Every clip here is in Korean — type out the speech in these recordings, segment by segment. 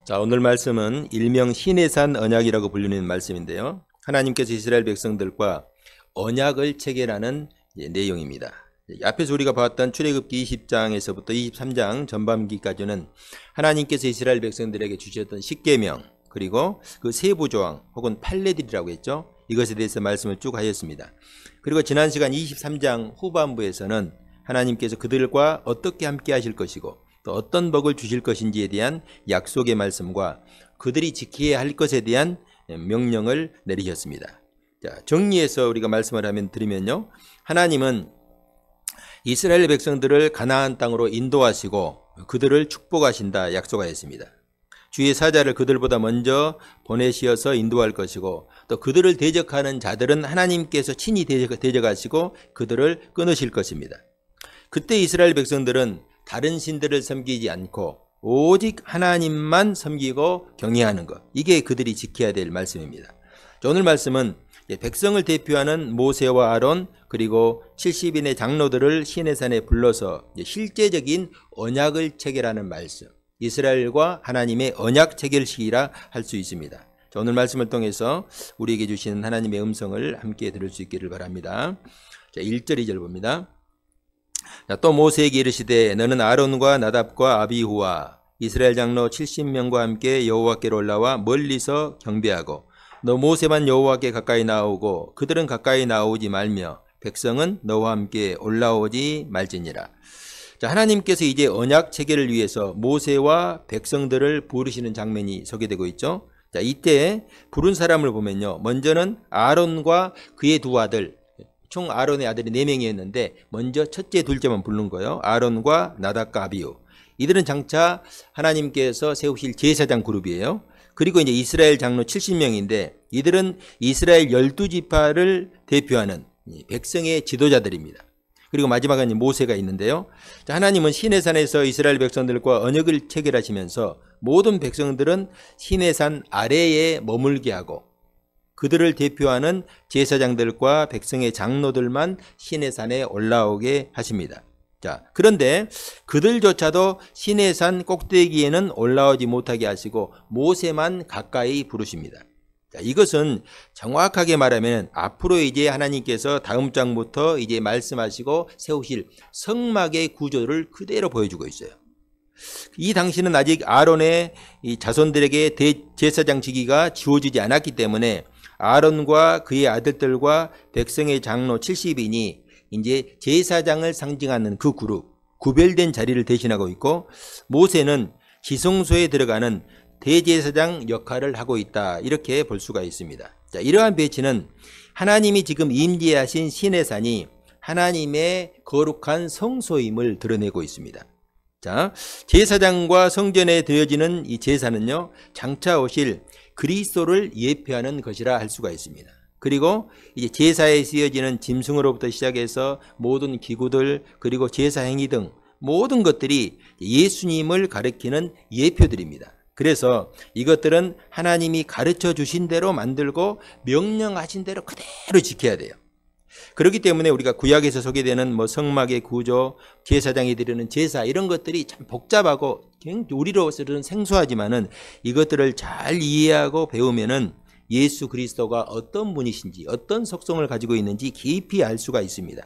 자, 오늘 말씀은 일명 시내산 언약이라고 불리는 말씀인데요. 하나님께서 이스라엘 백성들과 언약을 체결하는 내용입니다. 앞에서 우리가 봤던 출애굽기 20장에서부터 23장 전반기까지는 하나님께서 이스라엘 백성들에게 주셨던 십계명, 그리고 그 세부조항 혹은 판례들이라고 했죠. 이것에 대해서 말씀을 쭉 하였습니다. 그리고 지난 시간 23장 후반부에서는 하나님께서 그들과 어떻게 함께 하실 것이고 또 어떤 복을 주실 것인지에 대한 약속의 말씀과 그들이 지켜야 할 것에 대한 명령을 내리셨습니다. 자, 정리해서 우리가 말씀을 드리면요. 하나님은 이스라엘 백성들을 가나안 땅으로 인도하시고 그들을 축복하신다 약속하였습니다. 주의 사자를 그들보다 먼저 보내시어서 인도할 것이고 또 그들을 대적하는 자들은 하나님께서 친히 대적하시고 그들을 끊으실 것입니다. 그때 이스라엘 백성들은 다른 신들을 섬기지 않고 오직 하나님만 섬기고 경외하는 것, 이게 그들이 지켜야 될 말씀입니다. 오늘 말씀은 백성을 대표하는 모세와 아론 그리고 70인의 장로들을 시내산에 불러서 실제적인 언약을 체결하는 말씀, 이스라엘과 하나님의 언약 체결식이라 할 수 있습니다. 자, 오늘 말씀을 통해서 우리에게 주시는 하나님의 음성을 함께 들을 수 있기를 바랍니다. 자, 1절 2절 봅니다. 자, 또 모세에게 이르시되 너는 아론과 나답과 아비후와 이스라엘 장로 70명과 함께 여호와께로 올라와 멀리서 경배하고 너 모세만 여호와께 가까이 나오고 그들은 가까이 나오지 말며 백성은 너와 함께 올라오지 말지니라. 자, 하나님께서 이제 언약 체결을 위해서 모세와 백성들을 부르시는 장면이 소개되고 있죠. 자, 이때 부른 사람을 보면요. 먼저는 아론과 그의 두 아들, 총 아론의 아들이 4명이었는데 먼저 첫째, 둘째만 부른 거예요. 아론과 나답과 아비후. 이들은 장차 하나님께서 세우실 제사장 그룹이에요. 그리고 이제 이스라엘 장로 70명인데 이들은 이스라엘 12지파를 대표하는 백성의 지도자들입니다. 그리고 마지막은 모세가 있는데요. 자, 하나님은 시내산에서 이스라엘 백성들과 언약을 체결하시면서 모든 백성들은 시내산 아래에 머물게 하고 그들을 대표하는 제사장들과 백성의 장로들만 시내산에 올라오게 하십니다. 자, 그런데 그들조차도 시내산 꼭대기에는 올라오지 못하게 하시고 모세만 가까이 부르십니다. 자, 이것은 정확하게 말하면 앞으로 이제 하나님께서 다음 장부터 이제 말씀하시고 세우실 성막의 구조를 그대로 보여주고 있어요. 이 당시는 아직 아론의 이 자손들에게 대제사장 직위가 주어지지 않았기 때문에 아론과 그의 아들들과 백성의 장로 70인이 이제 제사장을 상징하는 그 그룹, 구별된 자리를 대신하고 있고 모세는 지성소에 들어가는 대제사장 역할을 하고 있다, 이렇게 볼 수가 있습니다. 자, 이러한 배치는 하나님이 지금 임재하신 시내산이 하나님의 거룩한 성소임을 드러내고 있습니다. 자, 제사장과 성전에 드려지는 이 제사는요, 장차 오실 그리스도를 예표하는 것이라 할 수가 있습니다. 그리고 이제 제사에 쓰여지는 짐승으로부터 시작해서 모든 기구들 그리고 제사 행위 등 모든 것들이 예수님을 가리키는 예표들입니다. 그래서 이것들은 하나님이 가르쳐 주신 대로 만들고 명령하신 대로 그대로 지켜야 돼요. 그렇기 때문에 우리가 구약에서 소개되는 성막의 구조, 제사장이 드리는 제사, 이런 것들이 참 복잡하고 우리로서는 생소하지만은 이것들을 잘 이해하고 배우면은 예수 그리스도가 어떤 분이신지, 어떤 속성을 가지고 있는지 깊이 알 수가 있습니다.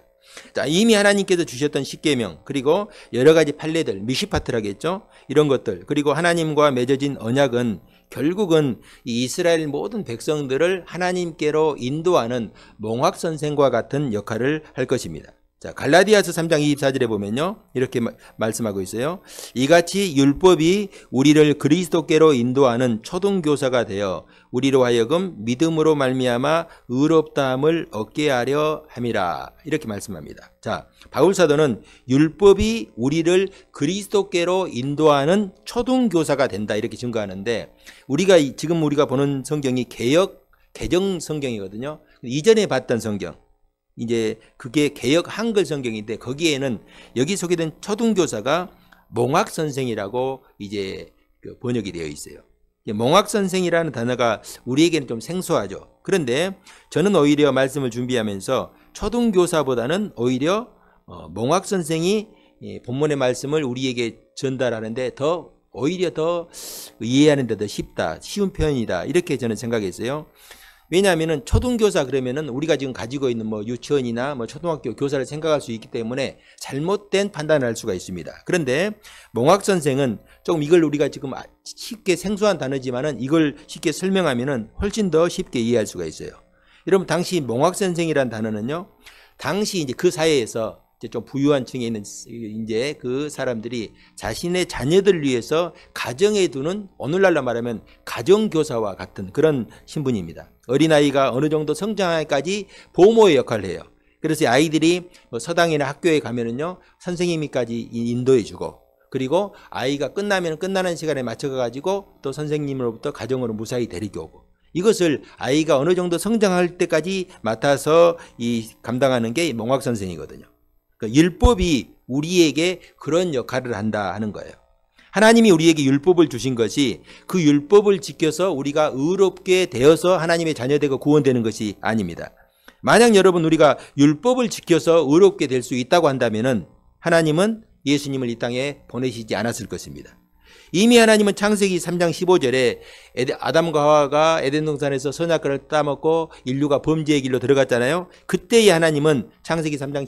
자, 이미 하나님께서 주셨던 십계명, 그리고 여러 가지 판례들, 미시파트라겠죠? 이런 것들, 그리고 하나님과 맺어진 언약은 결국은 이 이스라엘 모든 백성들을 하나님께로 인도하는 몽학선생과 같은 역할을 할 것입니다. 자, 갈라디아서 3장 24절에 보면요, 이렇게 말씀하고 있어요. 이같이 율법이 우리를 그리스도께로 인도하는 초등교사가 되어 우리로 하여금 믿음으로 말미암아 의롭다함을 얻게 하려 함이라, 이렇게 말씀합니다. 자, 바울사도는 율법이 우리를 그리스도께로 인도하는 초등교사가 된다, 이렇게 증거하는데 지금 우리가 보는 성경이 개정 성경이거든요. 이전에 봤던 성경, 이제 그게 개역 한글 성경인데 거기에는 여기 소개된 초등교사가 몽학선생이라고 이제 번역이 되어 있어요. 몽학선생이라는 단어가 우리에게는 좀 생소하죠. 그런데 저는 오히려 말씀을 준비하면서 초등교사보다는 오히려 몽학선생이 본문의 말씀을 우리에게 전달하는데 더 오히려 더 이해하는 데 더 쉽다, 쉬운 표현이다, 이렇게 저는 생각했어요. 왜냐하면은 초등교사 그러면은 우리가 지금 가지고 있는 뭐 유치원이나 뭐 초등학교 교사를 생각할 수 있기 때문에 잘못된 판단을 할 수가 있습니다. 그런데 몽학 선생은 조금 이걸 우리가 지금 쉽게 생소한 단어지만은 이걸 쉽게 설명하면은 훨씬 더 쉽게 이해할 수가 있어요. 여러분, 당시 몽학 선생이라는 단어는요, 당시 이제 그 사회에서 이제 좀 부유한 층에 있는 이제 그 사람들이 자신의 자녀들을 위해서 가정에 두는, 오늘날로 말하면 가정교사와 같은 그런 신분입니다. 어린아이가 어느 정도 성장하기까지 보모의 역할을 해요. 그래서 아이들이 뭐 서당이나 학교에 가면은요, 선생님이까지 인도해주고, 그리고 아이가 끝나면 끝나는 시간에 맞춰가지고 또 선생님으로부터 가정으로 무사히 데리고 오고, 이것을 아이가 어느 정도 성장할 때까지 맡아서 감당하는 게 몽학 선생이거든요. 그러니까 율법이 우리에게 그런 역할을 한다 하는 거예요. 하나님이 우리에게 율법을 주신 것이 그 율법을 지켜서 우리가 의롭게 되어서 하나님의 자녀되고 구원되는 것이 아닙니다. 만약 여러분 우리가 율법을 지켜서 의롭게 될 수 있다고 한다면은 하나님은 예수님을 이 땅에 보내시지 않았을 것입니다. 이미 하나님은 창세기 3장 15절에 아담과 하와가 에덴 동산에서 선악과를 따먹고 인류가 범죄의 길로 들어갔잖아요. 그때의 하나님은 창세기 3장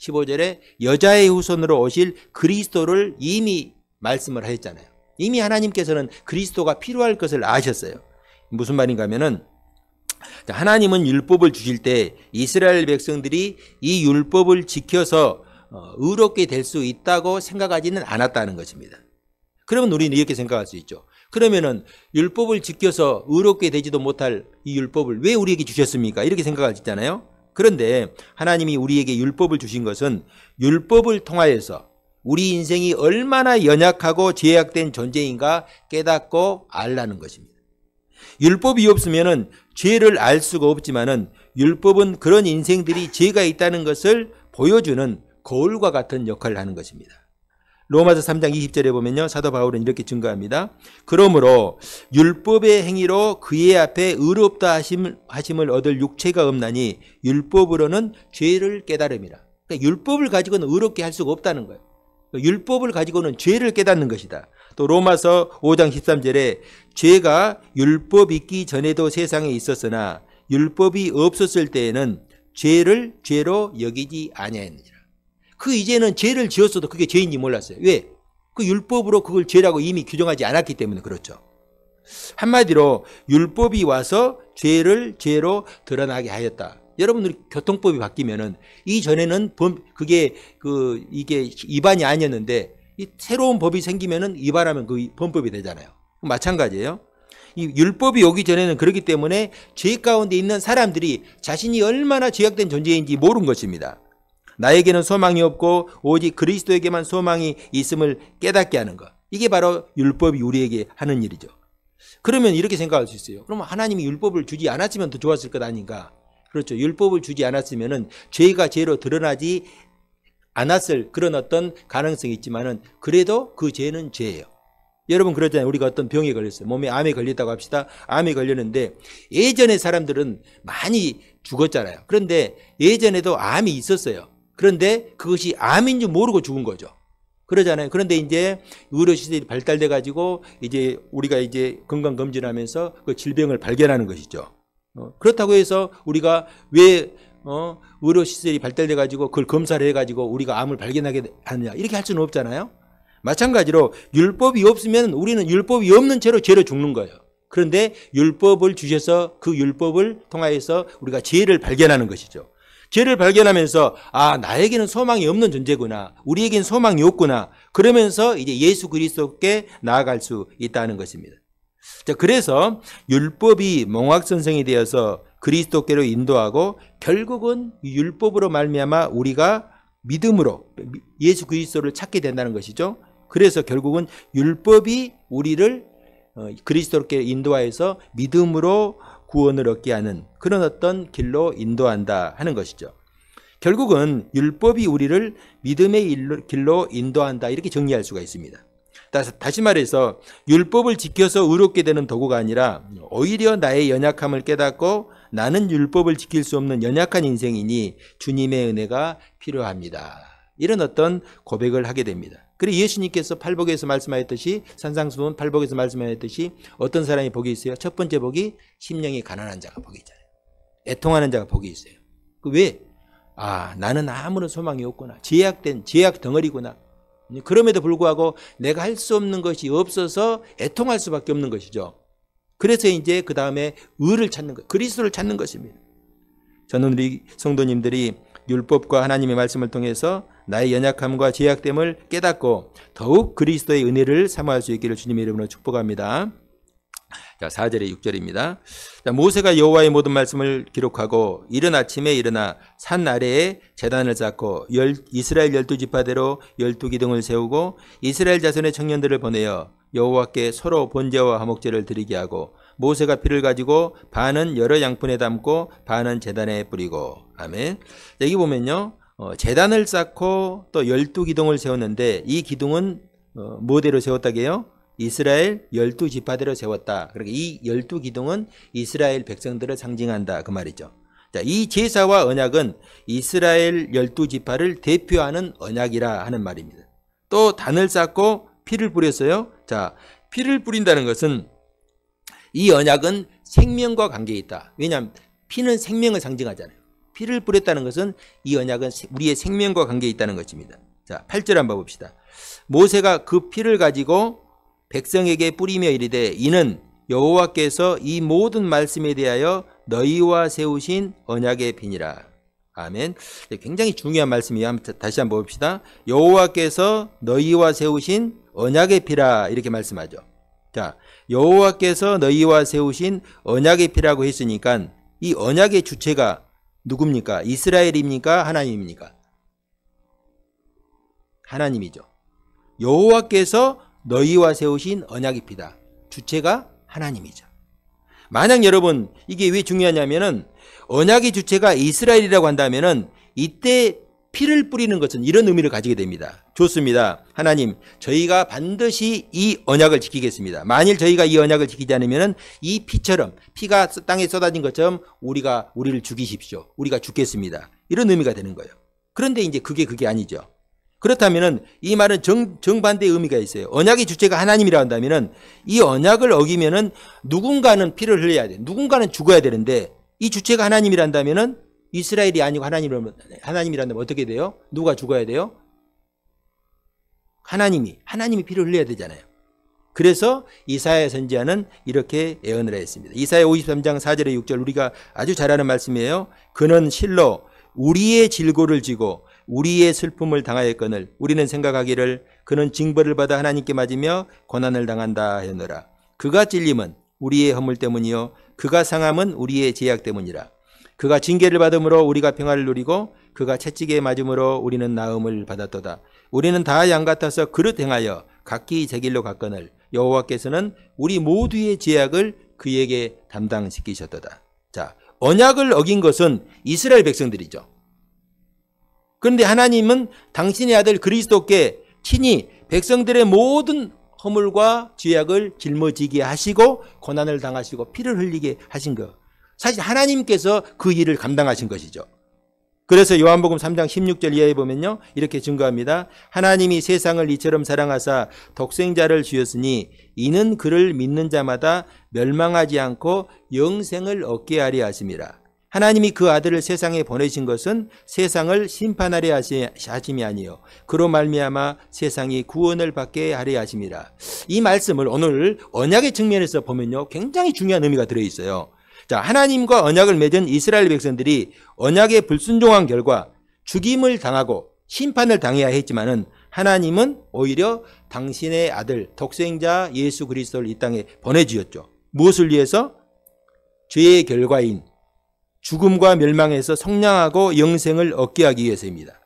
15절에 여자의 후손으로 오실 그리스도를 이미 말씀을 하셨잖아요. 이미 하나님께서는 그리스도가 필요할 것을 아셨어요. 무슨 말인가 하면은, 하나님은 율법을 주실 때 이스라엘 백성들이 이 율법을 지켜서 의롭게 될 수 있다고 생각하지는 않았다는 것입니다. 그러면 우리는 이렇게 생각할 수 있죠. 그러면은 율법을 지켜서 의롭게 되지도 못할 이 율법을 왜 우리에게 주셨습니까? 이렇게 생각할 수 있잖아요. 그런데 하나님이 우리에게 율법을 주신 것은 율법을 통하여서 우리 인생이 얼마나 연약하고 죄악된 존재인가 깨닫고 알라는 것입니다. 율법이 없으면은 죄를 알 수가 없지만은 율법은 그런 인생들이 죄가 있다는 것을 보여주는 거울과 같은 역할을 하는 것입니다. 로마서 3장 20절에 보면요, 사도 바울은 이렇게 증거합니다. 그러므로 율법의 행위로 그의 앞에 의롭다 하심을 얻을 육체가 없나니 율법으로는 죄를 깨달음이라. 그러니까 율법을 가지고는 의롭게 할 수가 없다는 거예요. 율법을 가지고는 죄를 깨닫는 것이다. 또 로마서 5장 13절에 죄가 율법 있기 전에도 세상에 있었으나 율법이 없었을 때에는 죄를 죄로 여기지 아니하였느니라. 그 이제는 죄를 지었어도 그게 죄인지 몰랐어요. 왜? 그 율법으로 그걸 죄라고 이미 규정하지 않았기 때문에 그렇죠. 한마디로 율법이 와서 죄를 죄로 드러나게 하였다. 여러분들이 교통법이 바뀌면은 이전에는 이게 위반이 아니었는데 이 새로운 법이 생기면은 위반하면 그 범법이 되잖아요. 마찬가지예요. 이 율법이 오기 전에는 그렇기 때문에 죄 가운데 있는 사람들이 자신이 얼마나 죄악된 존재인지 모르는 것입니다. 나에게는 소망이 없고 오직 그리스도에게만 소망이 있음을 깨닫게 하는 것. 이게 바로 율법이 우리에게 하는 일이죠. 그러면 이렇게 생각할 수 있어요. 그러면 하나님이 율법을 주지 않았으면 더 좋았을 것 아닌가? 그렇죠. 율법을 주지 않았으면은 죄가 죄로 드러나지 않았을 그런 어떤 가능성이 있지만은 그래도 그 죄는 죄예요. 여러분 그러잖아요. 우리가 어떤 병에 걸렸어요. 몸에 암에 걸렸다고 합시다. 암에 걸렸는데 예전에 사람들은 많이 죽었잖아요. 그런데 예전에도 암이 있었어요. 그런데 그것이 암인 줄 모르고 죽은 거죠. 그러잖아요. 그런데 이제 의료시설이 발달돼 가지고 이제 우리가 이제 건강검진하면서 그 질병을 발견하는 것이죠. 그렇다고 해서 우리가 왜 의료시설이 발달돼 가지고 그걸 검사를 해 가지고 우리가 암을 발견하게 하느냐 이렇게 할 수는 없잖아요. 마찬가지로 율법이 없으면 우리는 율법이 없는 채로 죄로 죽는 거예요. 그런데 율법을 주셔서 그 율법을 통하여서 우리가 죄를 발견하는 것이죠. 죄를 발견하면서 나에게는 소망이 없는 존재구나. 우리에겐 소망이 없구나. 그러면서 이제 예수 그리스도께 나아갈 수 있다는 것입니다. 자, 그래서 율법이 몽학 선생이 되어서 그리스도께로 인도하고 결국은 율법으로 말미암아 우리가 믿음으로 예수 그리스도를 찾게 된다는 것이죠. 그래서 결국은 율법이 우리를 그리스도께 인도하여서 믿음으로 구원을 얻게 하는 그런 어떤 길로 인도한다 하는 것이죠. 결국은 율법이 우리를 믿음의 길로 인도한다 이렇게 정리할 수가 있습니다. 다시 말해서 율법을 지켜서 의롭게 되는 도구가 아니라 오히려 나의 연약함을 깨닫고 나는 율법을 지킬 수 없는 연약한 인생이니 주님의 은혜가 필요합니다. 이런 어떤 고백을 하게 됩니다. 그래 예수님께서 팔복에서 말씀하였듯이 산상수훈 팔복에서 말씀하였듯이 어떤 사람이 복이 있어요? 첫 번째 복이 심령이 가난한 자가 복이 있잖아요. 애통하는 자가 복이 있어요. 그 왜? 아, 나는 아무런 소망이 없구나. 제약된 제약 덩어리구나. 그럼에도 불구하고 내가 할 수 없는 것이 없어서 애통할 수밖에 없는 것이죠. 그래서 이제 그 다음에 의를 찾는 것, 그리스도를 찾는 것입니다. 저는 우리 성도님들이 율법과 하나님의 말씀을 통해서 나의 연약함과 제약됨을 깨닫고 더욱 그리스도의 은혜를 사모할 수 있기를 주님의 이름으로 축복합니다. 자, 4절에 6절입니다. 자, 모세가 여호와의 모든 말씀을 기록하고 이른 아침에 일어나 산 아래에 제단을 쌓고 이스라엘 12지파대로 12기둥을 세우고 이스라엘 자손의 청년들을 보내어 여호와께 서로 번제와 화목제를 드리게 하고 모세가 피를 가지고 반은 여러 양푼에 담고 반은 제단에 뿌리고. 아멘. 여기 보면요, 제단을 쌓고 또 12기둥을 세웠는데 이 기둥은 뭐대로 세웠다게요? 이스라엘 12지파대로 세웠다. 그러니까 이 12기둥은 이스라엘 백성들을 상징한다 그 말이죠. 자, 이 제사와 언약은 이스라엘 12지파를 대표하는 언약이라 하는 말입니다. 또 단을 쌓고 피를 뿌렸어요. 자, 피를 뿌린다는 것은 이 언약은 생명과 관계에 있다. 왜냐하면 피는 생명을 상징하잖아요. 피를 뿌렸다는 것은 이 언약은 우리의 생명과 관계에 있다는 것입니다. 자, 8절 한번 봅시다. 모세가 그 피를 가지고 백성에게 뿌리며 이르되 이는 여호와께서 이 모든 말씀에 대하여 너희와 세우신 언약의 피니라. 아멘. 굉장히 중요한 말씀이에요. 다시 한번 봅시다. 여호와께서 너희와 세우신 언약의 피라 이렇게 말씀하죠. 자, 여호와께서 너희와 세우신 언약의 피라고 했으니까 이 언약의 주체가 누굽니까? 이스라엘입니까? 하나님입니까? 하나님이죠. 여호와께서 너희와 세우신 언약의 피다. 주체가 하나님이죠. 만약 여러분 이게 왜 중요하냐면은 언약의 주체가 이스라엘이라고 한다면은 이때 피를 뿌리는 것은 이런 의미를 가지게 됩니다. 좋습니다. 하나님, 저희가 반드시 이 언약을 지키겠습니다. 만일 저희가 이 언약을 지키지 않으면은 이 피처럼 피가 땅에 쏟아진 것처럼 우리를 죽이십시오. 우리가 죽겠습니다. 이런 의미가 되는 거예요. 그런데 이제 그게 아니죠. 그렇다면은 이 말은 정반대의 의미가 있어요. 언약의 주체가 하나님이라 한다면은 이 언약을 어기면은 누군가는 피를 흘려야 돼. 누군가는 죽어야 되는데 이 주체가 하나님이란다면은 이스라엘이 아니고 하나님이란다면 어떻게 돼요? 누가 죽어야 돼요? 하나님이 피를 흘려야 되잖아요. 그래서 이사야 선지자는 이렇게 예언을 했습니다. 이사야 53장 4절에 6절 우리가 아주 잘 아는 말씀이에요. 그는 실로 우리의 질고를 지고 우리의 슬픔을 당하였거늘 우리는 생각하기를 그는 징벌을 받아 하나님께 맞으며 고난을 당한다 하였노라. 그가 찔림은 우리의 허물 때문이요 그가 상함은 우리의 죄악 때문이라. 그가 징계를 받음으로 우리가 평화를 누리고 그가 채찍에 맞음으로 우리는 나음을 받았도다. 우리는 다 양 같아서 그릇 행하여 각기 제 길로 갔거늘 여호와께서는 우리 모두의 죄악을 그에게 담당시키셨도다. 자, 언약을 어긴 것은 이스라엘 백성들이죠. 그런데 하나님은 당신의 아들 그리스도께 친히 백성들의 모든 허물과 죄악을 짊어지게 하시고 고난을 당하시고 피를 흘리게 하신 것. 사실 하나님께서 그 일을 감당하신 것이죠. 그래서 요한복음 3장 16절 이하에 보면요. 이렇게 증거합니다. 하나님이 세상을 이처럼 사랑하사 독생자를 주셨으니 이는 그를 믿는 자마다 멸망하지 않고 영생을 얻게 하려 하심이라. 하나님이 그 아들을 세상에 보내신 것은 세상을 심판하려 하심이 아니요 그로 말미암아 세상이 구원을 받게 하려 하심이라. 이 말씀을 오늘 언약의 측면에서 보면요. 굉장히 중요한 의미가 들어있어요. 자, 하나님과 언약을 맺은 이스라엘 백성들이 언약에 불순종한 결과 죽임을 당하고 심판을 당해야 했지만은 하나님은 오히려 당신의 아들 독생자 예수 그리스도를 이 땅에 보내주셨죠. 무엇을 위해서? 죄의 결과인 죽음과 멸망에서 성량하고 영생을 얻게 하기 위해서입니다.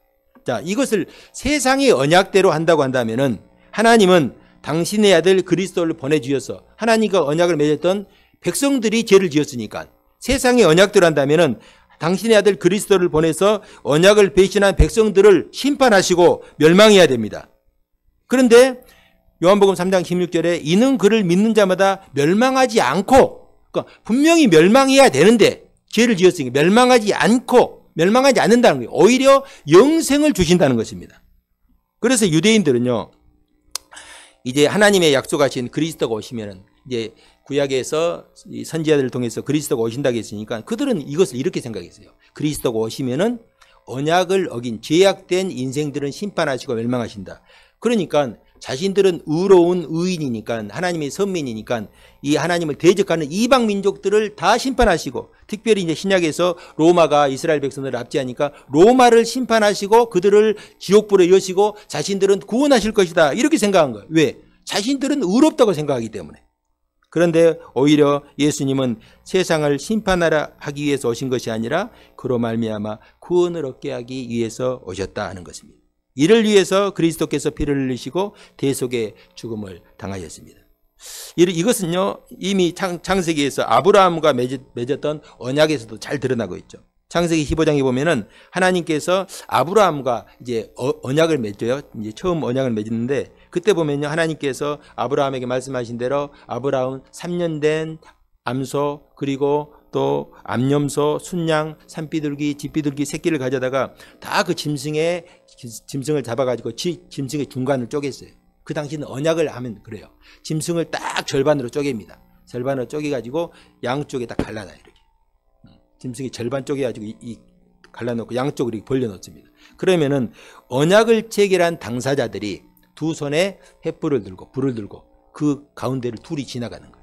자, 이것을 세상의 언약대로 한다고 한다면은 하나님은 당신의 아들 그리스도를 보내주셔서 하나님과 언약을 맺었던 백성들이 죄를 지었으니까 세상의 언약대로 한다면은 당신의 아들 그리스도를 보내서 언약을 배신한 백성들을 심판하시고 멸망해야 됩니다. 그런데 요한복음 3장 16절에 이는 그를 믿는 자마다 멸망하지 않고, 그러니까 분명히 멸망해야 되는데 죄를 지었으니까 멸망하지 않는다는 거예요. 오히려 영생을 주신다는 것입니다. 그래서 유대인들은요, 이제 하나님의 약속하신 그리스도가 오시면은 이제 구약에서 이 선지자들을 통해서 그리스도가 오신다고 했으니까 그들은 이것을 이렇게 생각했어요. 그리스도가 오시면은 언약을 어긴 죄악된 인생들은 심판하시고 멸망하신다. 그러니까 자신들은 의로운 의인이니까 하나님의 선민이니까 이 하나님을 대적하는 이방 민족들을 다 심판하시고 특별히 이제 신약에서 로마가 이스라엘 백성들을 압제하니까 로마를 심판하시고 그들을 지옥불에 여시고 자신들은 구원하실 것이다. 이렇게 생각한 거예요. 왜? 자신들은 의롭다고 생각하기 때문에. 그런데 오히려 예수님은 세상을 심판하라 하기 위해서 오신 것이 아니라 그로 말미암아 구원을 얻게 하기 위해서 오셨다 하는 것입니다. 이를 위해서 그리스도께서 피를 흘리시고 대속의 죽음을 당하셨습니다. 이것은요 이미 창세기에서 아브라함과 맺었던 언약에서도 잘 드러나고 있죠. 창세기 15장에 보면은 하나님께서 아브라함과 이제 언약을 맺어요. 이제 처음 언약을 맺었는데 그때 보면요 하나님께서 아브라함에게 말씀하신 대로 아브라함 3년 된 암소 그리고 또 암염소, 순양, 산비둘기, 집비둘기 새끼를 가져다가 다 그 짐승을 잡아가지고 짐승의 중간을 쪼갰어요. 그 당시는 언약을 하면 그래요. 짐승을 딱 절반으로 쪼갭니다. 절반으로 쪼개가지고 양쪽에 딱 갈라놔요. 이렇게. 짐승이 절반 쪼개가지고 갈라놓고 양쪽으로 이렇게 벌려놓습니다. 그러면은 언약을 체결한 당사자들이 두 손에 횃불을 들고 불을 들고 그 가운데를 둘이 지나가는 거예요.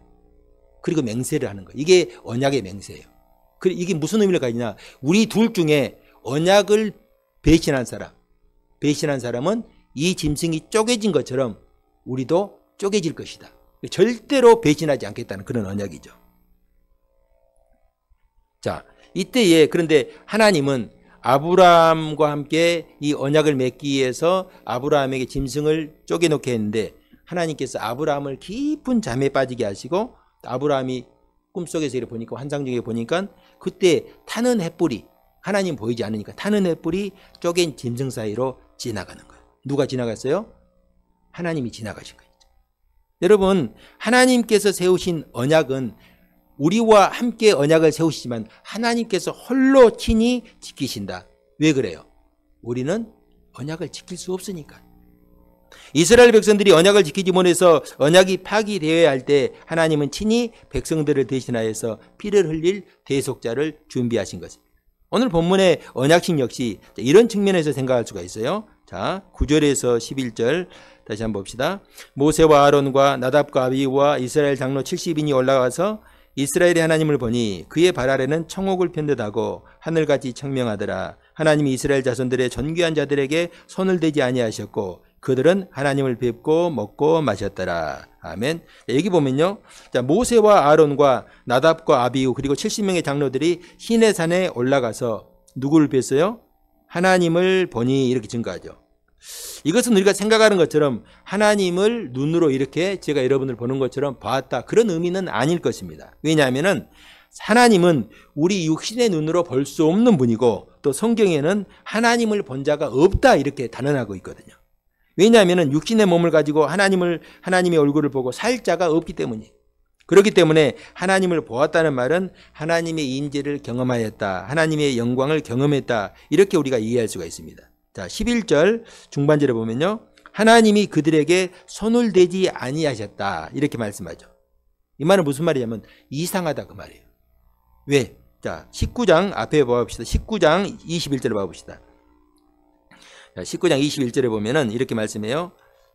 그리고 맹세를 하는 거예요. 이게 언약의 맹세예요. 이게 무슨 의미를 가지냐? 우리 둘 중에 언약을 배신한 사람은 이 짐승이 쪼개진 것처럼 우리도 쪼개질 것이다. 절대로 배신하지 않겠다는 그런 언약이죠. 자, 이때에 그런데 하나님은 아브라함과 함께 이 언약을 맺기 위해서 아브라함에게 짐승을 쪼개놓게 했는데 하나님께서 아브라함을 깊은 잠에 빠지게 하시고 아브라함이 꿈속에서 이렇게 보니까 환상 중에 보니까 그때 타는 횃불이 하나님 보이지 않으니까 타는 횃불이 쪼갠 짐승 사이로 지나가는 거예요. 누가 지나갔어요? 하나님이 지나가신 거예요. 여러분 하나님께서 세우신 언약은 우리와 함께 언약을 세우시지만 하나님께서 홀로 친히 지키신다. 왜 그래요? 우리는 언약을 지킬 수 없으니까. 이스라엘 백성들이 언약을 지키지 못해서 언약이 파기되어야 할 때 하나님은 친히 백성들을 대신하여서 피를 흘릴 대속자를 준비하신 것입니다. 오늘 본문의 언약식 역시 이런 측면에서 생각할 수가 있어요. 자, 9절에서 11절 다시 한번 봅시다. 모세와 아론과 나답과 아비후와 이스라엘 장로 70인이 올라가서 이스라엘의 하나님을 보니 그의 발 아래는 청옥을 편 듯하고 하늘같이 청명하더라. 하나님이 이스라엘 자손들의 존귀한 자들에게 손을 대지 아니하셨고 그들은 하나님을 뵙고 먹고 마셨더라. 아멘. 여기 보면요. 자, 모세와 아론과 나답과 아비후 그리고 70명의 장로들이 시내산에 올라가서 누구를 뵀어요? 하나님을 보니 이렇게 증거하죠. 이것은 우리가 생각하는 것처럼 하나님을 눈으로 이렇게 제가 여러분을 보는 것처럼 봤다. 그런 의미는 아닐 것입니다. 왜냐하면 하나님은 우리 육신의 눈으로 볼 수 없는 분이고 또 성경에는 하나님을 본 자가 없다 이렇게 단언하고 있거든요. 왜냐하면 육신의 몸을 가지고 하나님의 얼굴을 보고 살 자가 없기 때문이에요. 그렇기 때문에 하나님을 보았다는 말은 하나님의 인재를 경험하였다. 하나님의 영광을 경험했다. 이렇게 우리가 이해할 수가 있습니다. 자, 11절 중반절에 보면요. 하나님이 그들에게 손을 대지 아니하셨다. 이렇게 말씀하죠. 이 말은 무슨 말이냐면 이상하다 그 말이에요. 왜? 자, 19장 앞에 봐봅시다. 19장 21절을 봐봅시다. 자, 19장 21절에 보면은 이렇게 말씀해요.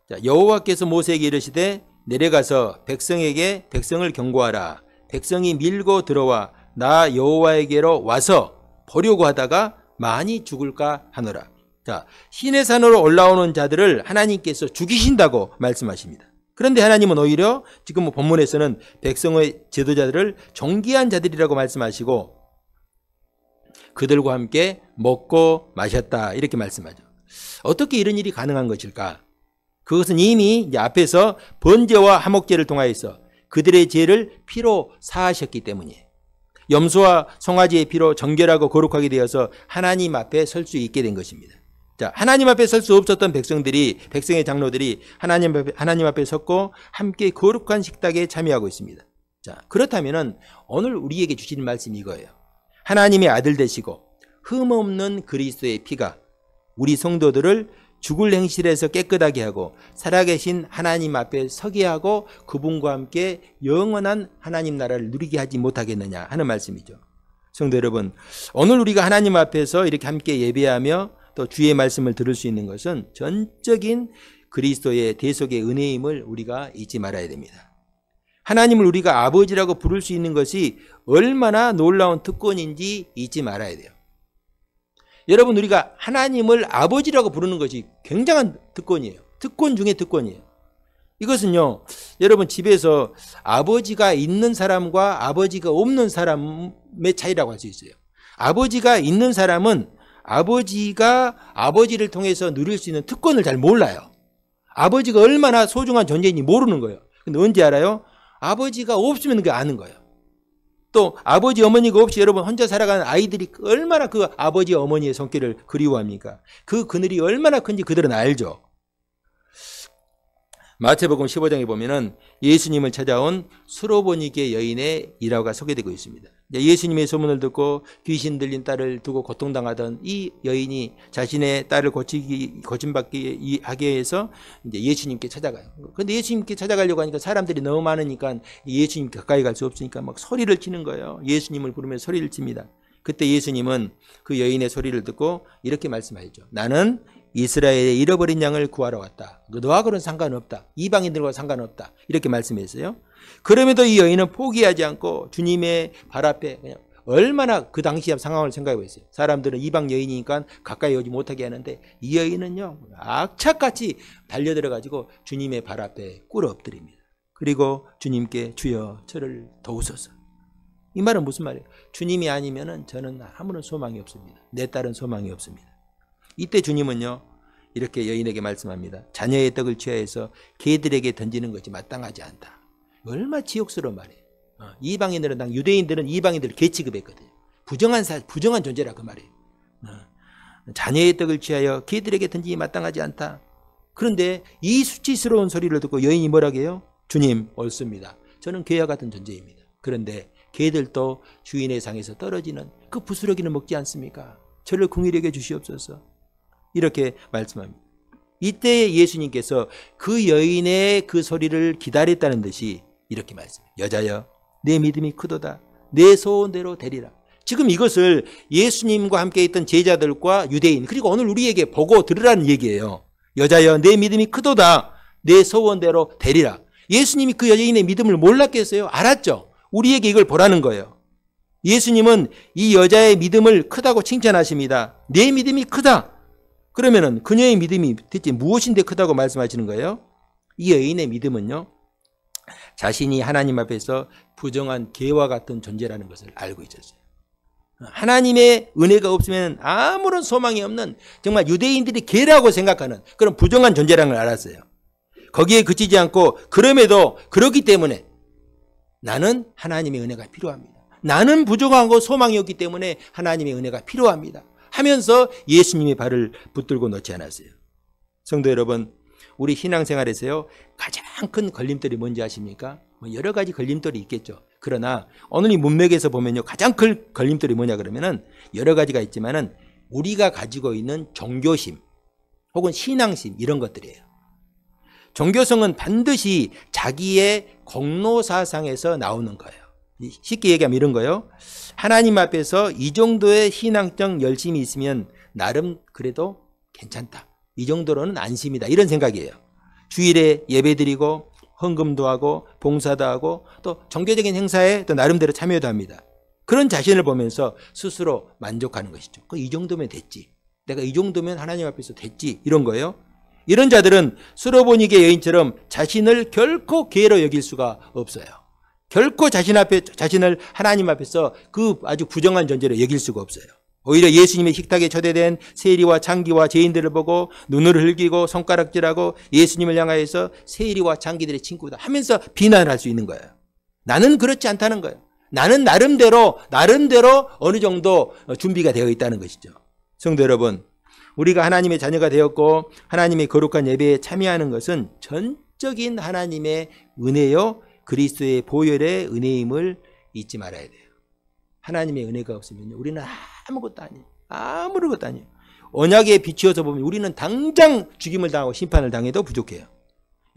자, 여호와께서 모세에게 이르시되 내려가서 백성을 경고하라. 백성이 밀고 들어와 나 여호와에게로 와서 보려고 하다가 많이 죽을까 하노라. 자, 시내산으로 올라오는 자들을 하나님께서 죽이신다고 말씀하십니다. 그런데 하나님은 오히려 지금 본문에서는 백성의 지도자들을 존귀한 자들이라고 말씀하시고 그들과 함께 먹고 마셨다 이렇게 말씀하죠. 어떻게 이런 일이 가능한 것일까? 그것은 이미 이제 앞에서 번제와 화목제를 통하여서 그들의 죄를 피로 사하셨기 때문이에요. 염소와 송아지의 피로 정결하고 거룩하게 되어서 하나님 앞에 설 수 있게 된 것입니다. 자, 하나님 앞에 설 수 없었던 백성의 장로들이 하나님 앞에 섰고 함께 거룩한 식탁에 참여하고 있습니다. 자, 그렇다면은 오늘 우리에게 주시는 말씀이 이거예요. 하나님의 아들 되시고 흠없는 그리스도의 피가 우리 성도들을 죽을 행실에서 깨끗하게 하고 살아계신 하나님 앞에 서게 하고 그분과 함께 영원한 하나님 나라를 누리게 하지 못하겠느냐 하는 말씀이죠. 성도 여러분, 오늘 우리가 하나님 앞에서 이렇게 함께 예배하며 또 주의 말씀을 들을 수 있는 것은 전적인 그리스도의 대속의 은혜임을 우리가 잊지 말아야 됩니다. 하나님을 우리가 아버지라고 부를 수 있는 것이 얼마나 놀라운 특권인지 잊지 말아야 돼요. 여러분, 우리가 하나님을 아버지라고 부르는 것이 굉장한 특권이에요. 특권 중에 특권이에요. 이것은요, 여러분 집에서 아버지가 있는 사람과 아버지가 없는 사람의 차이라고 할 수 있어요. 아버지가 있는 사람은 아버지가 아버지를 통해서 누릴 수 있는 특권을 잘 몰라요. 아버지가 얼마나 소중한 존재인지 모르는 거예요. 근데 언제 알아요? 아버지가 없으면 그게 아는 거예요. 또 아버지 어머니가 없이 여러분 혼자 살아가는 아이들이 얼마나 그 아버지 어머니의 손길을 그리워합니까? 그 그늘이 얼마나 큰지 그들은 알죠. 마태복음 15장에 보면은 예수님을 찾아온 수로보니게 여인의 일화가 소개되고 있습니다. 예수님의 소문을 듣고 귀신 들린 딸을 두고 고통당하던 이 여인이 자신의 딸을 고침받게 하기 위해서 이제 예수님께 찾아가요. 그런데 예수님께 찾아가려고 하니까 사람들이 너무 많으니까 예수님 가까이 갈 수 없으니까 막 소리를 치는 거예요. 예수님을 부르며 소리를 칩니다. 그때 예수님은 그 여인의 소리를 듣고 이렇게 말씀하셨죠. 나는 이스라엘의 잃어버린 양을 구하러 왔다. 너하고는 상관없다. 이방인들과 상관없다. 이렇게 말씀했어요. 그럼에도 이 여인은 포기하지 않고 주님의 발 앞에 그냥 얼마나 그 당시 상황을 생각하고 있어요. 사람들은 이방 여인이니까 가까이 오지 못하게 하는데 이 여인은요, 악착같이 달려들어가지고 주님의 발 앞에 꿇어 엎드립니다. 그리고 주님께 주여 저를 도우소서. 이 말은 무슨 말이에요? 주님이 아니면은 저는 아무런 소망이 없습니다. 내 딸은 소망이 없습니다. 이때 주님은요, 이렇게 여인에게 말씀합니다. 자녀의 떡을 취하여서 개들에게 던지는 것이 마땅하지 않다. 얼마나 지옥스러운 말이에요. 이방인들은 유대인들은 이방인들을 개 취급했거든요. 부정한 존재라 그 말이에요. 자녀의 떡을 취하여 개들에게 던지기 마땅하지 않다. 그런데 이 수치스러운 소리를 듣고 여인이 뭐라고 해요? 주님, 옳습니다. 저는 개와 같은 존재입니다. 그런데 개들도 주인의 상에서 떨어지는 그 부스러기는 먹지 않습니까? 저를 긍휼히 여겨 주시옵소서. 이렇게 말씀합니다. 이때 예수님께서 그 여인의 그 소리를 기다렸다는 듯이 이렇게 말씀해요. 여자여, 내 믿음이 크도다. 내 소원대로 되리라. 지금 이것을 예수님과 함께 있던 제자들과 유대인 그리고 오늘 우리에게 보고 들으라는 얘기예요. 여자여, 내 믿음이 크도다. 내 소원대로 되리라. 예수님이 그 여인의 믿음을 몰랐겠어요? 알았죠. 우리에게 이걸 보라는 거예요. 예수님은 이 여자의 믿음을 크다고 칭찬하십니다. 내 믿음이 크다. 그러면은 그녀의 믿음이 대체 무엇인데 크다고 말씀하시는 거예요? 이 여인의 믿음은요, 자신이 하나님 앞에서 부정한 개와 같은 존재라는 것을 알고 있었어요. 하나님의 은혜가 없으면 아무런 소망이 없는 정말 유대인들이 개라고 생각하는 그런 부정한 존재라는 걸 알았어요. 거기에 그치지 않고 그럼에도 그렇기 때문에 나는 하나님의 은혜가 필요합니다. 나는 부족하고 소망이 없기 때문에 하나님의 은혜가 필요합니다. 하면서 예수님의 발을 붙들고 놓지 않았어요. 성도 여러분, 우리 신앙생활에서요, 가장 큰 걸림돌이 뭔지 아십니까? 여러 가지 걸림돌이 있겠죠. 그러나 오늘 이 문맥에서 보면요, 가장 큰 걸림돌이 뭐냐 그러면은 여러 가지가 있지만은 우리가 가지고 있는 종교심 혹은 신앙심 이런 것들이에요. 종교성은 반드시 자기의 공로사상에서 나오는 거예요. 쉽게 얘기하면 이런 거예요. 하나님 앞에서 이 정도의 신앙적 열심이 있으면 나름 그래도 괜찮다. 이 정도로는 안심이다. 이런 생각이에요. 주일에 예배드리고 헌금도 하고 봉사도 하고 또 종교적인 행사에 또 나름대로 참여도 합니다. 그런 자신을 보면서 스스로 만족하는 것이죠. 이 정도면 됐지. 내가 이 정도면 하나님 앞에서 됐지. 이런 거예요. 이런 자들은 수로보니게 여인처럼 자신을 결코 개로 여길 수가 없어요. 결코 자신을 하나님 앞에서 그 아주 부정한 존재로 여길 수가 없어요. 오히려 예수님의 식탁에 초대된 세리와 창기와 죄인들을 보고 눈을 흘기고 손가락질하고 예수님을 향하여서 세리와 창기들의 친구다 하면서 비난을 할 수 있는 거예요. 나는 그렇지 않다는 거예요. 나는 나름대로 어느 정도 준비가 되어 있다는 것이죠. 성도 여러분, 우리가 하나님의 자녀가 되었고 하나님의 거룩한 예배에 참여하는 것은 전적인 하나님의 은혜요, 그리스도의 보혈의 은혜임을 잊지 말아야 돼요. 하나님의 은혜가 없으면 우리는 아무것도 아니에요. 아무것도 아니에요. 언약에 비추어서 보면 우리는 당장 죽임을 당하고 심판을 당해도 부족해요.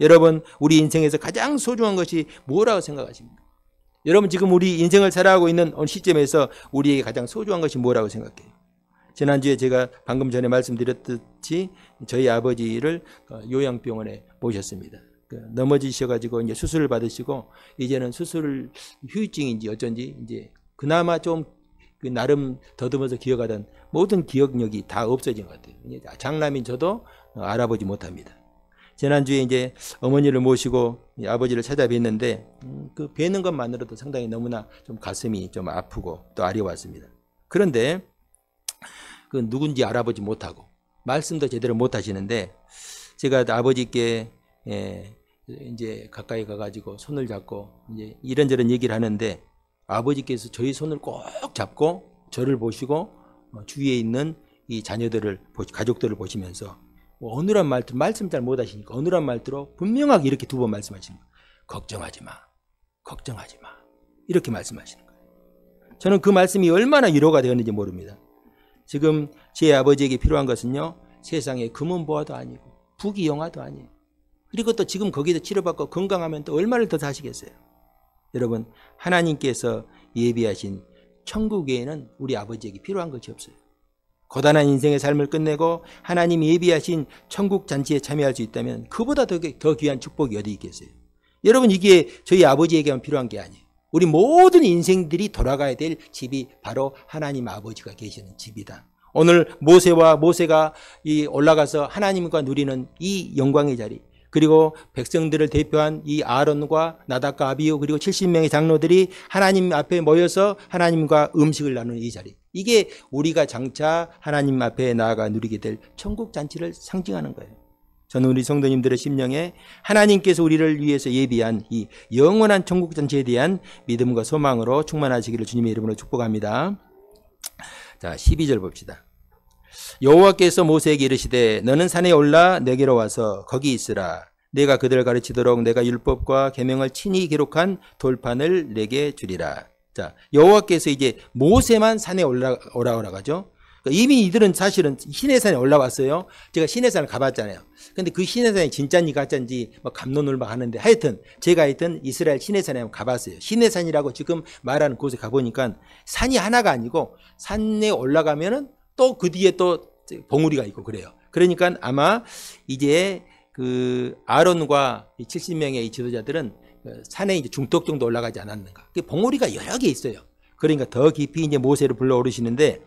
여러분, 우리 인생에서 가장 소중한 것이 뭐라고 생각하십니까? 여러분, 지금 우리 인생을 살아가고 있는 어느 시점에서 우리에게 가장 소중한 것이 뭐라고 생각해요? 지난주에 제가 방금 전에 말씀드렸듯이 저희 아버지를 요양병원에 모셨습니다. 넘어지셔가지고 이제 수술을 받으시고 이제는 수술 후유증인지 어쩐지 이제 그나마 좀 나름 더듬어서 기억하던 모든 기억력이 다 없어진 것 같아요. 장남인 저도 알아보지 못합니다. 지난주에 이제 어머니를 모시고 아버지를 찾아뵀는데 그 뵈는 것만으로도 상당히 너무나 좀 가슴이 좀 아프고 또 아려웠습니다. 그런데 그 누군지 알아보지 못하고 말씀도 제대로 못 하시는데 제가 아버지께 이제 가까이 가가지고 손을 잡고 이제 이런저런 얘기를 하는데 아버지께서 저희 손을 꼭 잡고 저를 보시고 주위에 있는 이 자녀들을 가족들을 보시면서 어느한 말투로 말씀 잘 못하시니까 어느한 말투로 분명하게 이렇게 두 번 말씀하시는 거예요. 걱정하지 마. 걱정하지 마. 이렇게 말씀하시는 거예요. 저는 그 말씀이 얼마나 위로가 되었는지 모릅니다. 지금 제 아버지에게 필요한 것은요. 세상에 금은보화도 아니고 부귀영화도 아니에요. 그리고 또 지금 거기서 치료받고 건강하면 또 얼마를 더 사시겠어요. 여러분, 하나님께서 예비하신 천국에는 우리 아버지에게 필요한 것이 없어요. 고단한 인생의 삶을 끝내고 하나님이 예비하신 천국 잔치에 참여할 수 있다면 그보다 더 귀한 축복이 어디 있겠어요. 여러분, 이게 저희 아버지에게만 필요한 게 아니에요. 우리 모든 인생들이 돌아가야 될 집이 바로 하나님 아버지가 계시는 집이다. 오늘 모세가 올라가서 하나님과 누리는 이 영광의 자리, 그리고 백성들을 대표한 이 아론과 나답과 아비후 그리고 70명의 장로들이 하나님 앞에 모여서 하나님과 음식을 나누는 이 자리, 이게 우리가 장차 하나님 앞에 나아가 누리게 될 천국 잔치를 상징하는 거예요. 저는 우리 성도님들의 심령에 하나님께서 우리를 위해서 예비한 이 영원한 천국 잔치에 대한 믿음과 소망으로 충만하시기를 주님의 이름으로 축복합니다. 자, 12절 봅시다. 여호와께서 모세에게 이르시되 너는 산에 올라 내게로 와서 거기 있으라. 내가 그들을 가르치도록 내가 율법과 계명을 친히 기록한 돌판을 내게 주리라. 자, 여호와께서 이제 모세만 산에 올라오라고 하죠. 이미 이들은 사실은 시내산에 올라왔어요. 제가 시내산을 가봤잖아요. 근데 그 시내산이 진짜인지 가짜인지 막 갑론을막 하는데 하여튼 제가 이스라엘 시내산에 한번 가봤어요. 시내산이라고 지금 말하는 곳에 가보니까 산이 하나가 아니고 산에 올라가면은 또 그 뒤에 또 봉우리가 있고 그래요. 그러니까 아마 이제 그 아론과 70명의 이 지도자들은 산에 이제 중턱 정도 올라가지 않았는가. 봉우리가 여러 개 있어요. 그러니까 더 깊이 이제 모세를 불러 오르시는데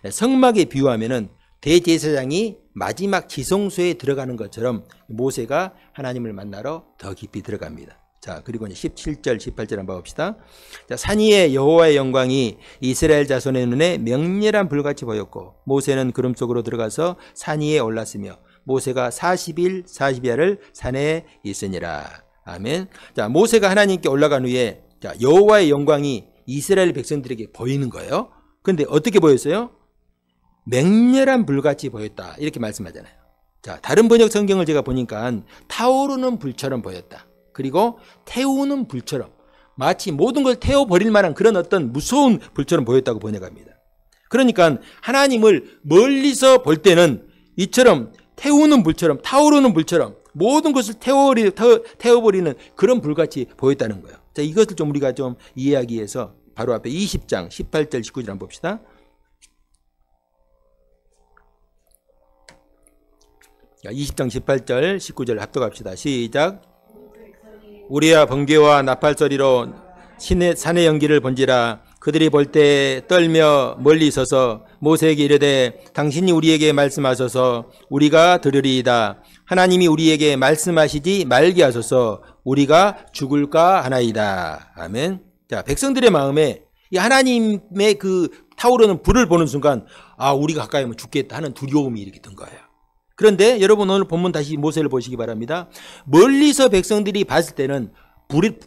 성막에 비유하면은 대제사장이 마지막 지성소에 들어가는 것처럼 모세가 하나님을 만나러 더 깊이 들어갑니다. 자, 그리고 이제 17절, 18절 한번 봅시다. 자, 산 위에 여호와의 영광이 이스라엘 자손의 눈에 명렬한 불같이 보였고 모세는 구름 속으로 들어가서 산 위에 올랐으며 모세가 40일 40야를 산에 있으니라. 아멘. 자, 모세가 하나님께 올라간 후에 자, 여호와의 영광이 이스라엘 백성들에게 보이는 거예요. 근데 어떻게 보였어요? 맹렬한 불같이 보였다. 이렇게 말씀하잖아요. 자, 다른 번역 성경을 제가 보니까 타오르는 불처럼 보였다. 그리고 태우는 불처럼 마치 모든 걸 태워버릴 만한 그런 어떤 무서운 불처럼 보였다고 번역합니다. 그러니까 하나님을 멀리서 볼 때는 이처럼 태우는 불처럼 타오르는 불처럼 모든 것을 태워버리는 그런 불같이 보였다는 거예요. 자, 이것을 좀 우리가 좀 이해하기 위해서 바로 앞에 20장 18절 19절 한번 봅시다. 자, 20장 18절 19절 합독합시다. 시작. 우리야 번개와 나팔 소리로 산의 연기를 본지라. 그들이 볼 때 떨며 멀리 서서 모세에게 이르되 당신이 우리에게 말씀하소서 우리가 들으리이다. 하나님이 우리에게 말씀하시지 말게 하소서 우리가 죽을까 하나이다. 아멘. 자, 백성들의 마음에 이 하나님의 그 타오르는 불을 보는 순간 아, 우리가 가까이 하면 죽겠다 하는 두려움이 이렇게 든 거예요. 그런데 여러분 오늘 본문 다시 모세를 보시기 바랍니다. 멀리서 백성들이 봤을 때는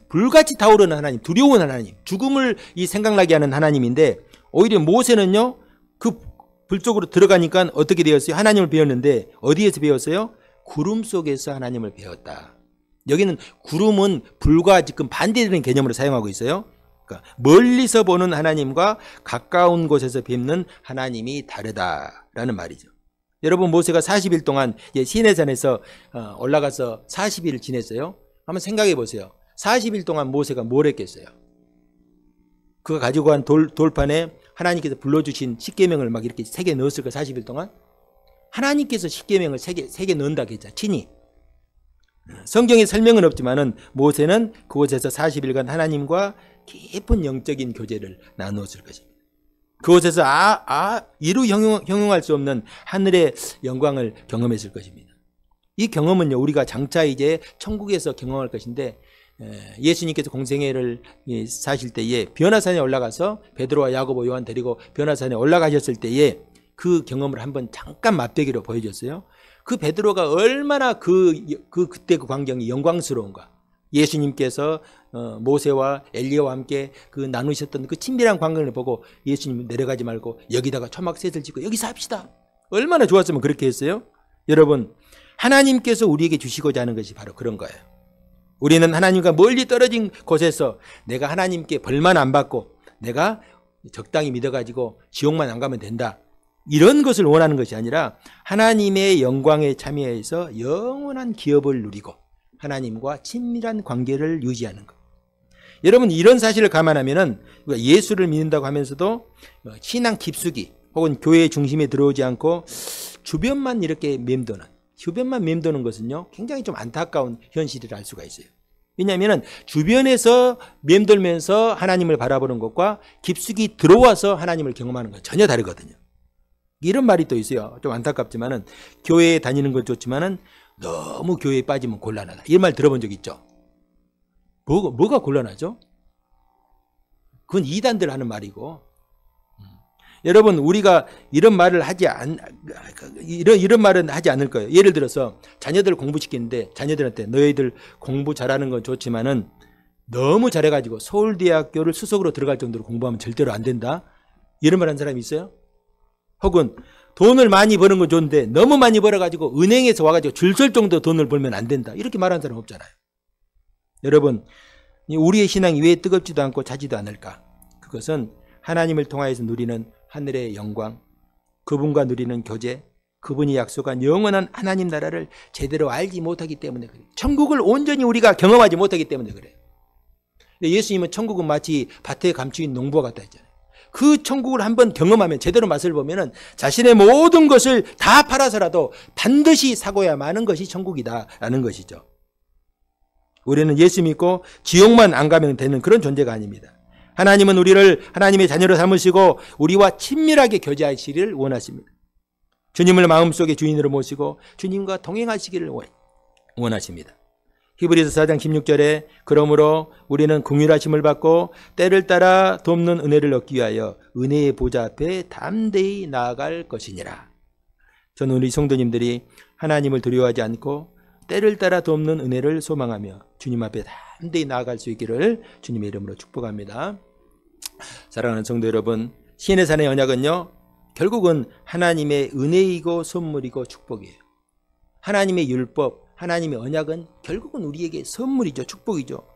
불같이 타오르는 하나님, 두려운 하나님, 죽음을 생각나게 하는 하나님인데 오히려 모세는요 그 불 쪽으로 들어가니까 어떻게 되었어요? 하나님을 배웠는데 어디에서 배웠어요? 구름 속에서 하나님을 배웠다. 여기는 구름은 불과 지금 반대되는 개념으로 사용하고 있어요. 그러니까 멀리서 보는 하나님과 가까운 곳에서 뵙는 하나님이 다르다라는 말이죠. 여러분 모세가 40일 동안 시내산에서 올라가서 40일을 지냈어요. 한번 생각해 보세요. 40일 동안 모세가 뭘 했겠어요? 그가 가지고 간 돌판에 하나님께서 불러주신 십계명을 막 이렇게 새겨 넣었을까? 40일 동안? 하나님께서 십계명을 새겨 넣는다고 했죠. 친히. 성경에 설명은 없지만은 모세는 그곳에서 40일간 하나님과 깊은 영적인 교제를 나누었을 것입니다. 그곳에서 이루 형용할 수 없는 하늘의 영광을 경험했을 것입니다. 이 경험은요, 우리가 장차 이제 천국에서 경험할 것인데, 예수님께서 공생애를 사실 때에 변화산에 올라가서 베드로와 야고보 요한 데리고 변화산에 올라가셨을 때에 그 경험을 한번 잠깐 맛보기로 보여줬어요. 그 베드로가 얼마나 그때 그 광경이 영광스러운가. 예수님께서 모세와 엘리야와 함께 그 나누셨던 그 친밀한 광경을 보고 예수님 내려가지 말고 여기다가 초막셋을 짓고 여기 삽시다. 얼마나 좋았으면 그렇게 했어요? 여러분, 하나님께서 우리에게 주시고자 하는 것이 바로 그런 거예요. 우리는 하나님과 멀리 떨어진 곳에서 내가 하나님께 벌만 안 받고 내가 적당히 믿어가지고 지옥만 안 가면 된다. 이런 것을 원하는 것이 아니라 하나님의 영광에 참여해서 영원한 기업을 누리고 하나님과 친밀한 관계를 유지하는 것. 여러분, 이런 사실을 감안하면은 예수를 믿는다고 하면서도 신앙 깊숙이 혹은 교회 중심에 들어오지 않고 주변만 이렇게 맴도는 것은요, 굉장히 좀 안타까운 현실이라 할 수가 있어요. 왜냐하면 주변에서 맴돌면서 하나님을 바라보는 것과 깊숙이 들어와서 하나님을 경험하는 건 전혀 다르거든요. 이런 말이 또 있어요. 좀 안타깝지만은 교회에 다니는 건 좋지만은 너무 교회에 빠지면 곤란하다. 이런 말 들어본 적 있죠? 뭐가 곤란하죠? 그건 이단들 하는 말이고. 여러분, 우리가 이런 말은 하지 않을 거예요. 예를 들어서 자녀들 공부시키는데 자녀들한테 너희들 공부 잘하는 건 좋지만은 너무 잘해가지고 서울대학교를 수석으로 들어갈 정도로 공부하면 절대로 안 된다. 이런 말 하는 사람이 있어요? 혹은 돈을 많이 버는 건 좋은데 너무 많이 벌어가지고 은행에서 와가지고 줄 설 정도 돈을 벌면 안 된다. 이렇게 말하는 사람 없잖아요. 여러분, 우리의 신앙이 왜 뜨겁지도 않고 차지도 않을까? 그것은 하나님을 통하여서 누리는 하늘의 영광, 그분과 누리는 교제, 그분이 약속한 영원한 하나님 나라를 제대로 알지 못하기 때문에 그래요. 천국을 온전히 우리가 경험하지 못하기 때문에 그래요. 예수님은 천국은 마치 밭에 감추인 농부와 같다 했잖아요. 그 천국을 한번 경험하면 제대로 맛을 보면은 자신의 모든 것을 다 팔아서라도 반드시 사고야 마는 것이 천국이다라는 것이죠. 우리는 예수 믿고 지옥만 안 가면 되는 그런 존재가 아닙니다. 하나님은 우리를 하나님의 자녀로 삼으시고 우리와 친밀하게 교제하시기를 원하십니다. 주님을 마음속에 주인으로 모시고 주님과 동행하시기를 원하십니다. 히브리서 4장 16절에 그러므로 우리는 긍휼하심을 받고 때를 따라 돕는 은혜를 얻기 위하여 은혜의 보좌 앞에 담대히 나아갈 것이니라. 저는 우리 성도님들이 하나님을 두려워하지 않고 때를 따라 돕는 은혜를 소망하며 주님 앞에 담대히 나아갈 수 있기를 주님의 이름으로 축복합니다. 사랑하는 성도 여러분, 시내산의 언약은요, 결국은 하나님의 은혜이고 선물이고 축복이에요. 하나님의 율법, 하나님의 언약은 결국은 우리에게 선물이죠. 축복이죠.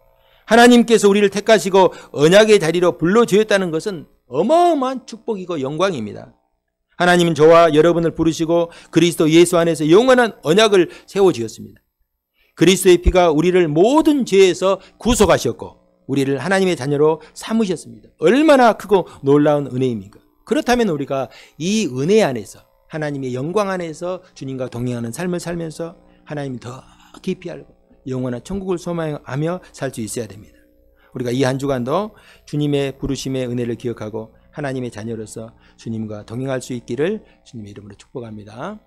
하나님께서 우리를 택하시고 언약의 자리로 불러주었다는 것은 어마어마한 축복이고 영광입니다. 하나님은 저와 여러분을 부르시고 그리스도 예수 안에서 영원한 언약을 세워주었습니다. 그리스도의 피가 우리를 모든 죄에서 구속하셨고 우리를 하나님의 자녀로 삼으셨습니다. 얼마나 크고 놀라운 은혜입니까? 그렇다면 우리가 이 은혜 안에서 하나님의 영광 안에서 주님과 동행하는 삶을 살면서 하나님이 더 깊이 알고 영원한 천국을 소망하며 살 수 있어야 됩니다. 우리가 이 한 주간도 주님의 부르심의 은혜를 기억하고 하나님의 자녀로서 주님과 동행할 수 있기를 주님의 이름으로 축복합니다.